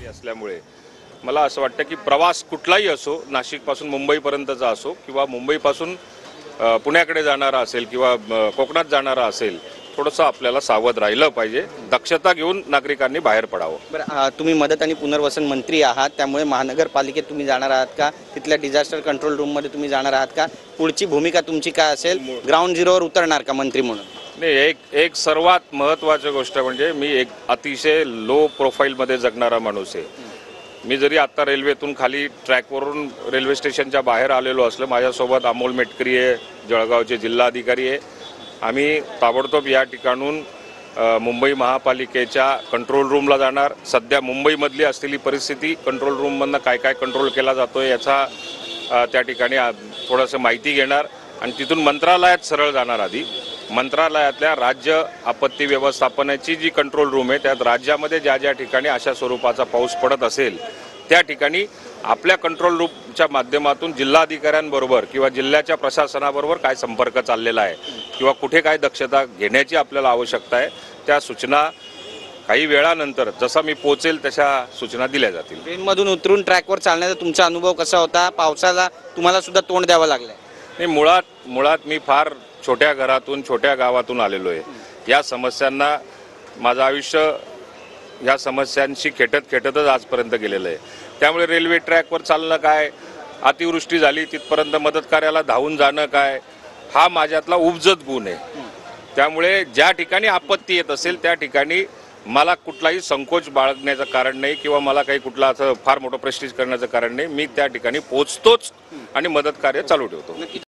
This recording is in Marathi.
असल्यामुळे मला असं वाटतं की प्रवास कुठलाही असो, नाशिकपासून मुंबईपर्यंतचा असो किंवा मुंबईपासून पुण्याकडे जाणारा असेल किंवा कोकणात जाणारा असेल, थोडंसं आपल्याला सावध राहिलं पाहिजे. दक्षता घेऊन नागरिकांनी बाहेर पडावं. बरं, तुम्ही मदत आणि पुनर्वसन मंत्री आहात, त्यामुळे महानगरपालिकेत तुम्ही जाणार आहात का? तिथल्या डिझास्टर कंट्रोल रूममध्ये तुम्ही जाणार आहात का? पुढची भूमिका तुमची काय असेल? ग्राउंड झिरोवर उतरणार का मंत्री म्हणून? नाही, एक सर्वात महत्त्वाची गोष्ट म्हणजे मी एक अतिशय लो प्रोफाईलमध्ये जगणारा माणूस आहे. मी जरी आत्ता रेल्वेतून खाली ट्रॅकवरून रेल्वे स्टेशनच्या बाहेर आलेलो असलं, माझ्यासोबत अमोल मेटकरी आहे, जळगावचे जिल्हाधिकारी आहे. आम्ही ताबडतोब या ठिकाणून मुंबई महापालिकेच्या कंट्रोल रूमला जाणार. सध्या मुंबईमधली असलेली परिस्थिती, कंट्रोल रूममधनं काय काय कंट्रोल केला जातो याचा त्या ठिकाणी थोडंसं माहिती घेणार आणि तिथून मंत्रालयात सरळ जाणार. आधी मंत्रालयातल्या राज्य आपत्ती व्यवस्थापनाची जी कंट्रोल रूम आहे, त्यात राज्यामध्ये ज्या ज्या ठिकाणी अशा स्वरूपाचा पाऊस पडत असेल त्या ठिकाणी आपल्या कंट्रोल रूमच्या माध्यमातून जिल्हाधिकाऱ्यांबरोबर किंवा जिल्ह्याच्या प्रशासनाबरोबर काय संपर्क चाललेला आहे किंवा कुठे काय दक्षता घेण्याची आपल्याला आवश्यकता आहे, त्या सूचना काही वेळानंतर जसा मी पोहोचेल तशा सूचना दिल्या जातील. ट्रेनमधून उतरून ट्रॅकवर चालण्याचा तुमचा अनुभव कसा होता? पावसाला तुम्हाला सुद्धा तोंड द्यावं लागलंय? नाही, मुळात मी फार छोट्या घरातून, छोट्या गावातून आलेलो आहे. या समस्यांना माझं आयुष्य या समस्यांशी खेटतच आजपर्यंत गेलेलं आहे. त्यामुळे रेल्वे ट्रॅकवर चालणं काय, अतिवृष्टी झाली तिथपर्यंत मदत कार्याला धावून जाणं काय, हा माझ्यातला उपजत गुण आहे. त्यामुळे ज्या ठिकाणी आपत्ती येत असेल त्या ठिकाणी मला कुठलाही संकोच बाळगण्याचं कारण नाही किंवा मला काही कुठला असं फार मोठं प्रेस्टिज करण्याचं कारण नाही. मी त्या ठिकाणी पोहोचतोच आणि मदत कार्य चालू ठेवतो.